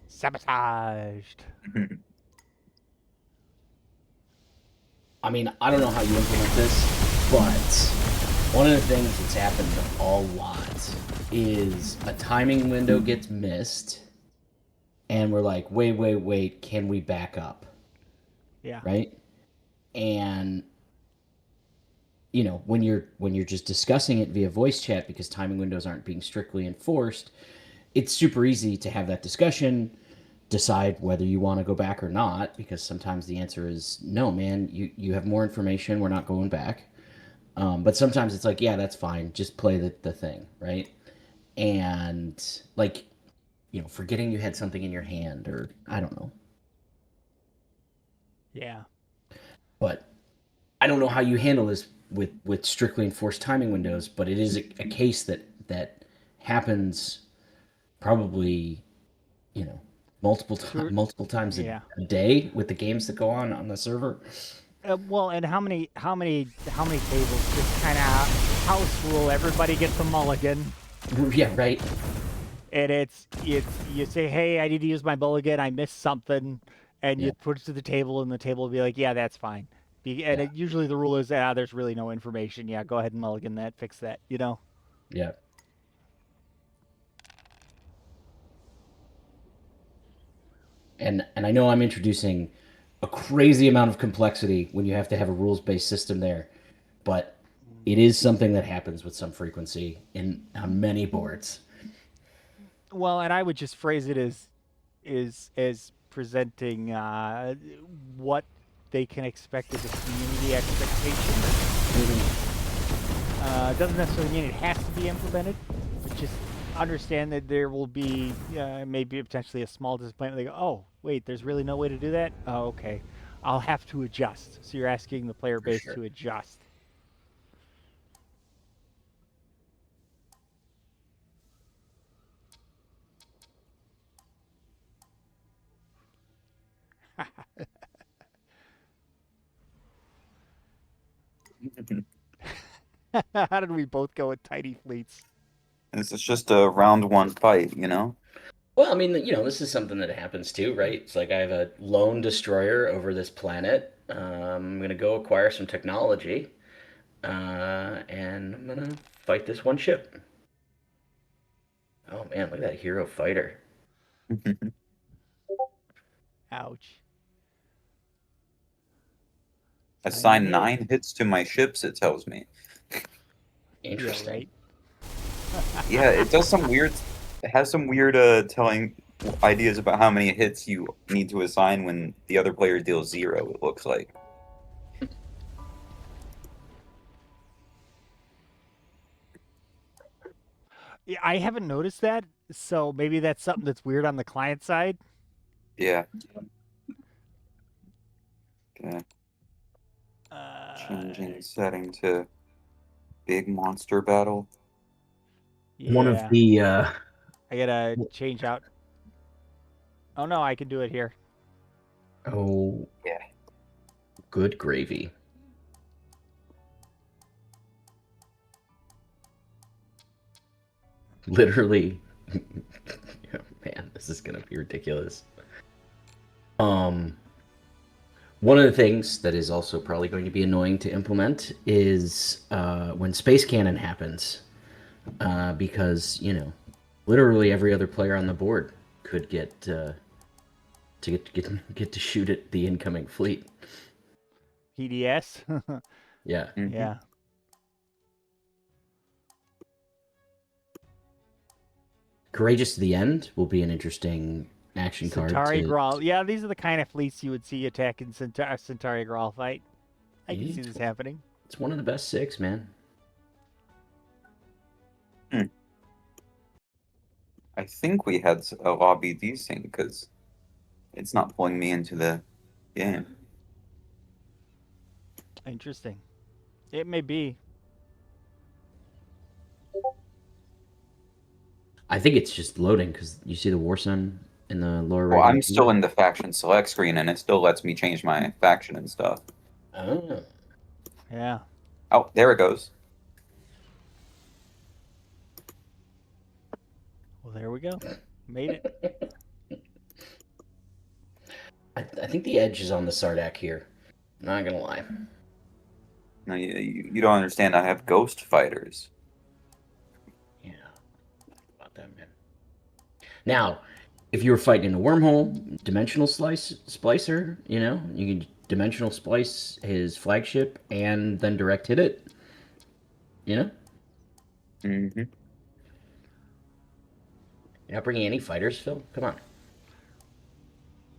Sabotaged. I mean, I don't know how you implement this, but one of the things that's happened a lot is a timing window gets missed, and we're like, wait, wait, wait, can we back up? Yeah. Right? And when you're just discussing it via voice chat because timing windows aren't being strictly enforced, it's super easy to have that discussion, decide whether you want to go back or not, because sometimes the answer is no, man, you have more information, we're not going back. But sometimes it's like, yeah, that's fine. Just play the thing, right? And like, forgetting you had something in your hand, or I don't know. Yeah. But I don't know how you handle this with strictly enforced timing windows, but it is a case that happens probably, you know, To multiple times yeah. a day with the games that go on the server. Well, and how many tables just kind of house rule? Everybody gets a mulligan, Yeah, right. and it's you say, hey, I need to use my mulligan. I missed something, and Yeah, you put it to the table, and the table will be like, yeah, that's fine. And yeah, usually the rule is, there's really no information. Yeah, go ahead and mulligan that, fix that. You know. yeah. And I know I'm introducing a crazy amount of complexity when you have to have a rules based system there, but it is something that happens with some frequency in on many boards. Well, and I would just phrase it as presenting what they can expect as a community expectation. Mhm. Doesn't necessarily mean it has to be implemented, but just understand that there will be maybe potentially a small disappointment. They go, oh, wait, there's really no way to do that? Oh, okay. I'll have to adjust. So you're asking the player For base sure. to adjust. How did we both go with tiny fleets? This is just a round one fight, you know? Well, I mean, this is something that happens too, right? It's like I have a lone destroyer over this planet. I'm gonna go acquire some technology, and I'm gonna fight this one ship. Oh man, look at that hero fighter. Ouch. Assign Tiny hit. 9 hits to my ships, it tells me. Yeah, Interesting. right. Yeah, it does some weird. It has some weird telling ideas about how many hits you need to assign when the other player deals 0. It looks like. Yeah, I haven't noticed that, so maybe that's something that's weird on the client side. Yeah. Okay. Uh, Changing setting to big monster battle. One of yeah, the I gotta change out. Oh no, I can do it here. oh, Yeah. good gravy. Literally, man, this is gonna be ridiculous. Um, One of the things that is also probably going to be annoying to implement is when Space Cannon happens, because literally every other player on the board could get get to shoot at the incoming fleet. PDS. Yeah, Hmm. Yeah. Courageous to the End will be an interesting action card Centauri to. Grawl. Yeah, these are the kind of fleets you would see attacking Centauri Grawl fight. I can see It's, this happening. it's one of the best six, man. Hmm. I think we had a lobby desync because it's not pulling me into the game. Interesting. It may be. I think it's just loading because you see the War Sun in the lower Well, right I'm hand still corner. in the faction select screen and it still lets me change my faction and stuff. Oh, Yeah. Oh, there it goes. Well, there we go. Made it. I think the edge is on the Sardak here. Not gonna lie. No, you don't understand. I have ghost fighters. Yeah, about that, man. Now, if you were fighting in a wormhole, dimensional splicer, you can dimensional splice his flagship and then direct hit it. You know, Hmm. you're not bringing any fighters, Phil. Come on.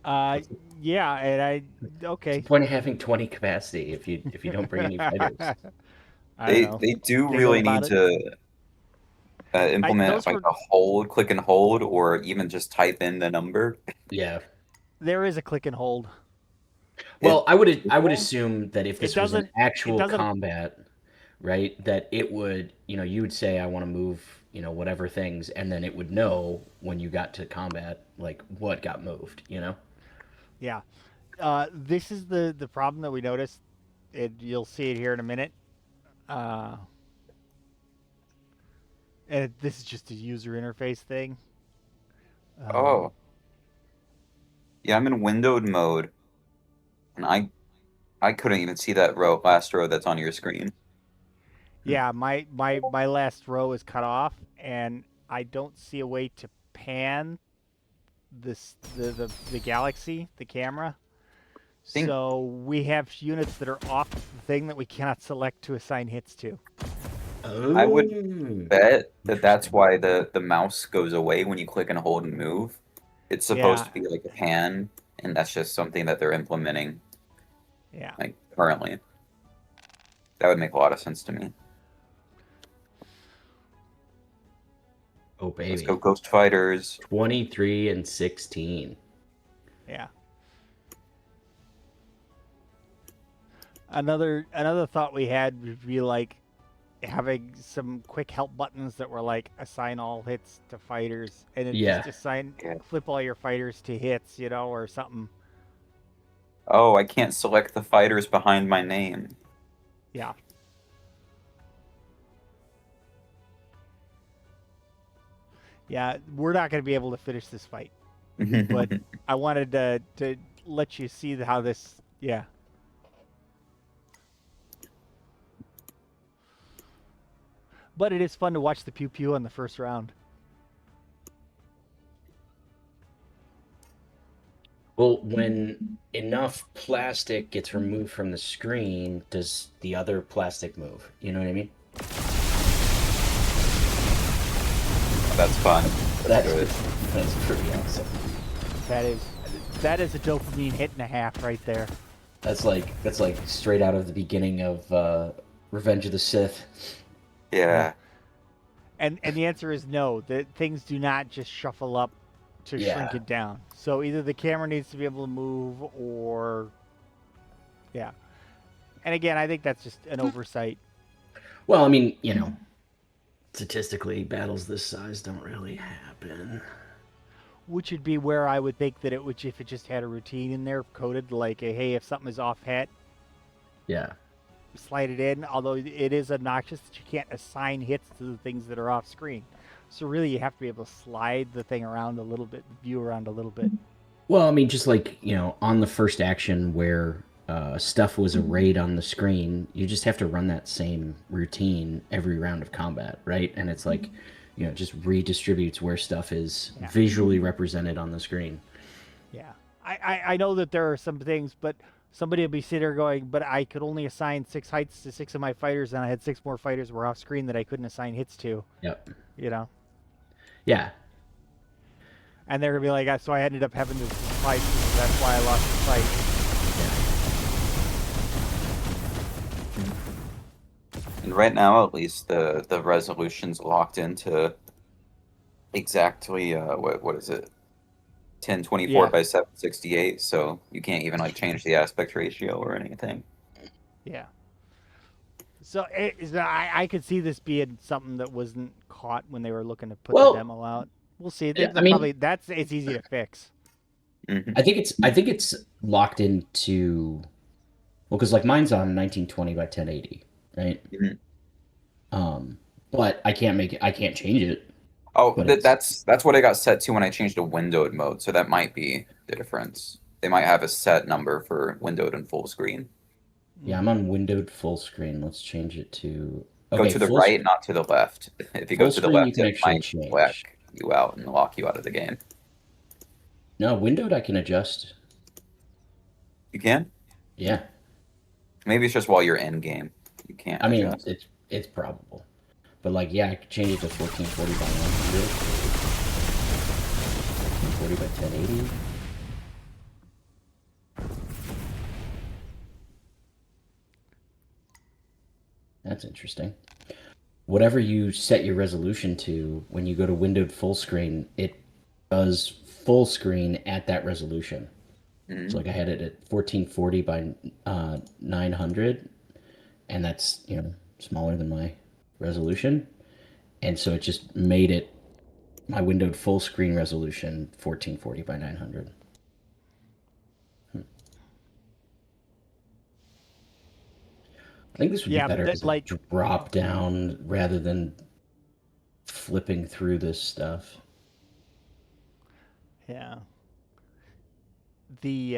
Uh, What's the, yeah, and what's the okay. point of having 20 capacity if you don't bring any fighters? I don't know. They do Giggle really about need it. to implement Those like were a hold, click and hold, or even just type in the number. Yeah. there is a click and hold. Well, It, I would assume that if It this was an doesn't. It actual doesn't. combat, right, that it would, you would say I want to move, whatever things, and then it would know when you got to combat like what got moved. Yeah. This is the problem that we noticed. You'll see it here in a minute. Uh, and this is just a user interface thing. oh, yeah, I'm in windowed mode, and I couldn't even see that last row that's on your screen. Yeah, my last row is cut off, and I don't see a way to pan the galaxy, the camera. Think So we have units that are off the thing that we cannot select to assign hits to. I would Oh, bet that that's interesting. why the mouse goes away when you click and hold and move. It's supposed Yeah, to be like a pan, and that's just something that they're implementing yeah. like currently. That would make a lot of sense to me. Oh Let's go baby, Ghost Fighters. 23 and 16. Yeah. Another thought we had would be like having some quick help buttons that were like assign all hits to fighters, and it Yeah. just assign Yeah. flip all your fighters to hits, or something. Oh, I can't select the fighters behind my name. Yeah. Yeah, we're not going to be able to finish this fight, but I wanted to let you see how this. Yeah. But it is fun to watch the pew pew on the first round. Well, when enough plastic gets removed from the screen, does the other plastic move? You know what I mean? That's fun. That's good. That's pretty awesome. That is a dopamine hit and a half right there. That's like straight out of the beginning of Revenge of the Sith. Yeah. And the answer is no. The things do not just shuffle up to shrink Yeah. it down. So either the camera needs to be able to move, or yeah. And again, I think that's just an oversight. Well, I mean, statistically, battles this size don't really happen. Which would be where I would think that it would, if it just had a routine in there coded, like hey, if something is off hat, Yeah. slide it in. Although it is obnoxious that you can't assign hits to the things that are off screen. So really, you have to be able to slide the thing around a little bit, view around a little bit. Well, I mean, just like, on the first action where stuff was arrayed on the screen, you just have to run that same routine every round of combat, right? And it's like, just redistributes where stuff is visually represented on the screen. Yeah. I know that there are some things, but somebody will be sitting there going, but I could only assign 6 heights to 6 of my fighters, and I had 6 more fighters were off screen that I couldn't assign hits to. Yep. Yeah. And they're going to be like, so I ended up having to fight. That's why I lost the fight. And right now, at least, the resolution's locked into exactly what is it? 1024 by 768. So you can't even like change the aspect ratio or anything. Yeah. So I could see this being something that wasn't caught when they were looking to put the demo out. We'll see. Yeah, They're probably it's easy to fix. Mhm. I think it's locked into, well, because like mine's on 1920 by 1080, right? Mhm. But I can't change it. Oh, But that's what I got set to when I changed to windowed mode. So that might be the difference. They might have a set number for windowed and full screen. Yeah, I'm on windowed full screen. Let's change it to Go to the right, not to the left. If you go full to the screen, you left, can it actually might change. whack you out and lock you out of the game. No, windowed I can adjust. You can? Yeah. Maybe it's just while you're in game. You can't I mean, adjust. it's probable. But like, yeah, I could change it to 1440 by 100. 1440 by 1080. That's interesting. Whatever you set your resolution to, when you go to windowed full screen, it does full screen at that resolution. So Mhm. like I had it at 1440 by 900, and that's smaller than my resolution, and so it just made it my windowed full screen resolution 1440 by 900. I think this would be Yeah, better that as a like drop down rather than flipping through this stuff. yeah. The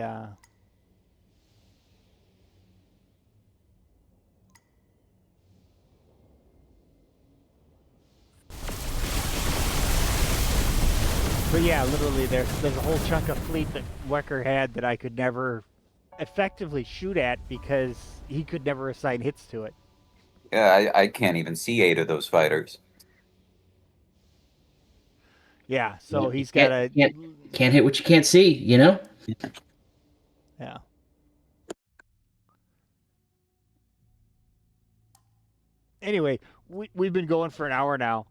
but yeah, literally there's a whole chunk of fleet that Wecker had that I could never effectively shoot at because he could never assign hits to it. Yeah, I can't even see 8 of those fighters. Yeah, You so know, you he's got can't a can't can't hit what you can't see. yeah. Anyway, we've been going for an hour now.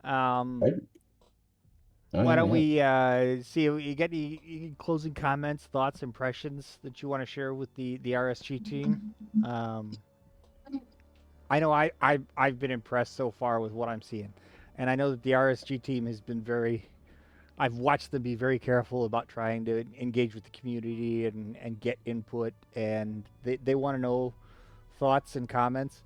Um, Right? Oh why yeah, don't we have. we see if you get any closing comments, thoughts, impressions that you want to share with the RSG team? Um, I know I've been impressed so far with what I'm seeing, and I know that the RSG team has been very. I've watched them be very careful about trying to engage with the community and get input, and they want to know thoughts and comments,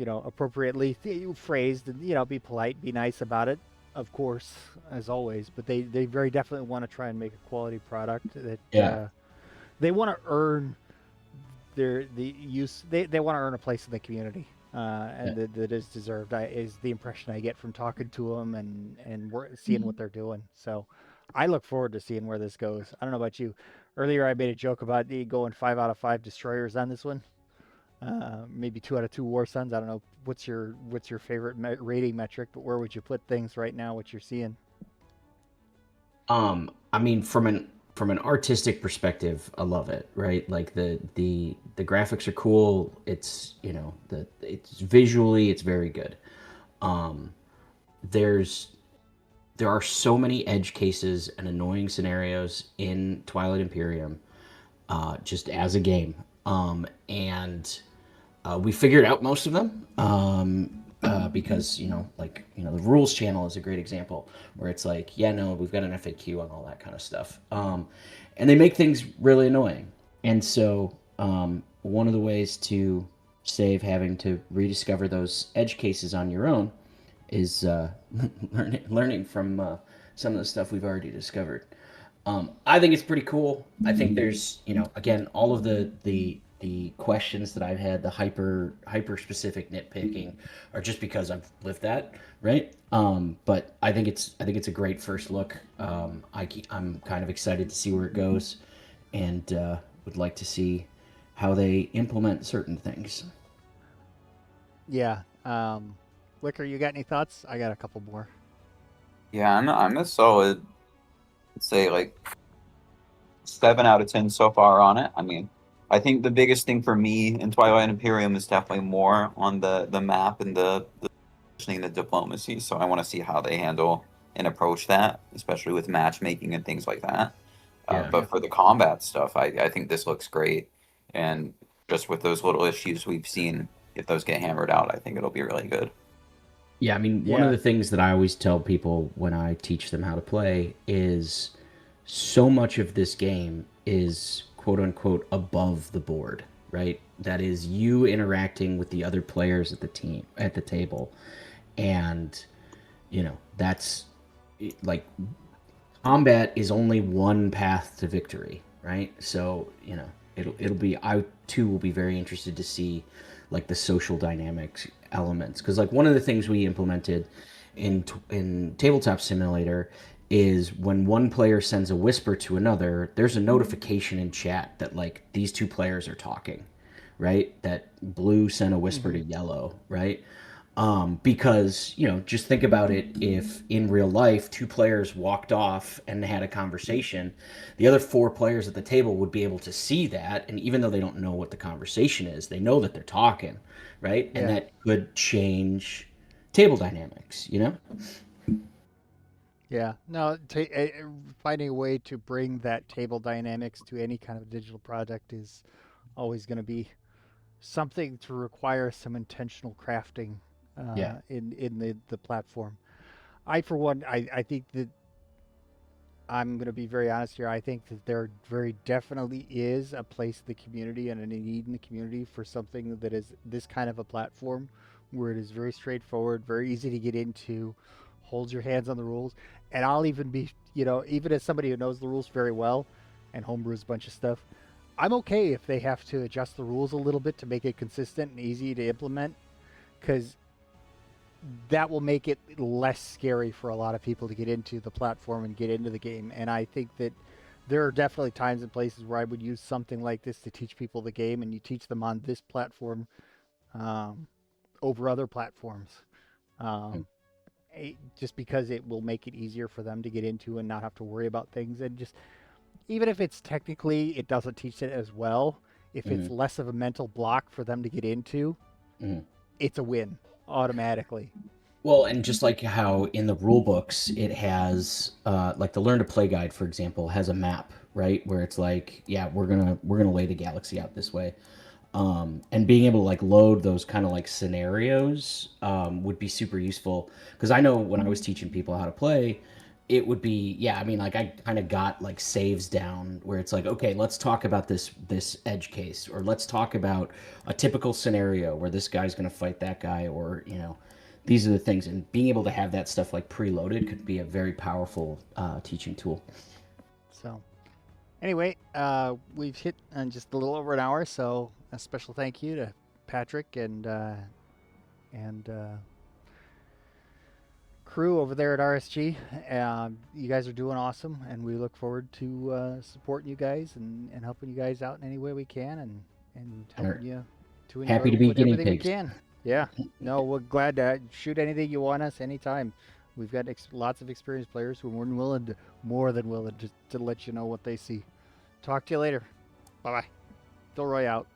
appropriately phrased, and be polite, be nice about it, of course, as always. But they very definitely want to try and make a quality product that Yeah, they want to earn the use. They want to earn a place in the community, yeah. and that is deserved. Is the impression I get from talking to them and seeing what they're doing. So, I look forward to seeing where this goes. I don't know about you. Earlier, I made a joke about the going 5 out of 5 destroyers on this one. Maybe 2 out of 2 war suns. I don't know what's your favorite rating metric, but where would you put things right now? What you're seeing? I mean, from an artistic perspective, I love it. Right, like the graphics are cool. It's visually it's very good. Um, there's there are so many edge cases and annoying scenarios in Twilight Imperium, just as a game. And we figured out most of them, because the rules channel is a great example where it's like, yeah, no, we've got an FAQ on all that kind of stuff, and they make things really annoying. And so one of the ways to save having to rediscover those edge cases on your own is learning from some of the stuff we've already discovered. I think it's pretty cool. I think there's, again, all of the questions that I've had, the hyper specific nitpicking, are just because I've lived that, right? But I think it's a great first look. I'm kind of excited to see where it goes, and would like to see how they implement certain things. Yeah. Wicker, you got any thoughts? I got a couple more. Yeah, I'm a solid, let's say like 7 out of 10 so far on it. I mean, I think the biggest thing for me in Twilight Imperium is definitely more on the map and the positioning, the diplomacy. So I want to see how they handle and approach that, especially with matchmaking and things like that. Yeah. But Yeah. for the combat stuff, I think this looks great. And just with those little issues we've seen, if those get hammered out, I think it'll be really good. Yeah, I mean, one of Yeah. the things that I always tell people when I teach them how to play is so much of this game is quote unquote above the board, right? That is you interacting with the other players at the table. And, that's like combat is only one path to victory, right? So, it'll be I too will be very interested to see like the social dynamics elements, because like one of the things we implemented in tabletop simulator is when one player sends a whisper to another, there's a notification in chat that like these two players are talking, right? That blue sent a whisper to Hmm. yellow, right? Because, just think about it. If in real life 2 players walked off and had a conversation, the other 4 players at the table would be able to see that. And even though they don't know what the conversation is, they know that they're talking, right? And Yeah. that could change table dynamics. Yeah. No, finding a way to bring that table dynamics to any kind of digital project is always going to be something to require some intentional crafting Yeah. in the platform. I, for one, I think that I'm going to be very honest here. I think that there very definitely is a place in the community and a need in the community for something that is this kind of a platform where it is very straightforward, very easy to get into, holds your hands on the rules. And I'll even be, even as somebody who knows the rules very well and homebrews a bunch of stuff, I'm okay if they have to adjust the rules a little bit to make it consistent and easy to implement because that will make it less scary for a lot of people to get into the platform and get into the game. And I think that there are definitely times and places where I would use something like this to teach people the game, and you teach them on this platform um, over other platforms, um, just because it will make it easier for them to get into and not have to worry about things. And just even if it's technically it doesn't teach it as well, if it's Hmm. less of a mental block for them to get into, Hmm. it's a win automatically. Well, and just like how in the rule books it has, like the Learn to Play guide, for example, has a map, right, where it's like, yeah, we're gonna lay the galaxy out this way, and being able to like load those kind of like scenarios would be super useful. Because I know when I was teaching people how to play, it would be, yeah, I mean, like I kind of got like saves down where it's like, okay, let's talk about this edge case, or let's talk about a typical scenario where this guy's gonna fight that guy, or these are the things. And being able to have that stuff like preloaded could be a very powerful teaching tool. So anyway, we've hit just a little over an hour, so a special thank you to Patrick and crew over there at RSG. You guys are doing awesome, and we look forward to supporting you guys and helping you guys out in any way we can, and And helping are you to happy enjoy to be with guinea everything we pigs. can. Yeah, no, we're glad to shoot anything you want us anytime. We've got lots of experienced players who are more than willing to let you know what they see. Talk to you later. Bye bye. Phil Roy out.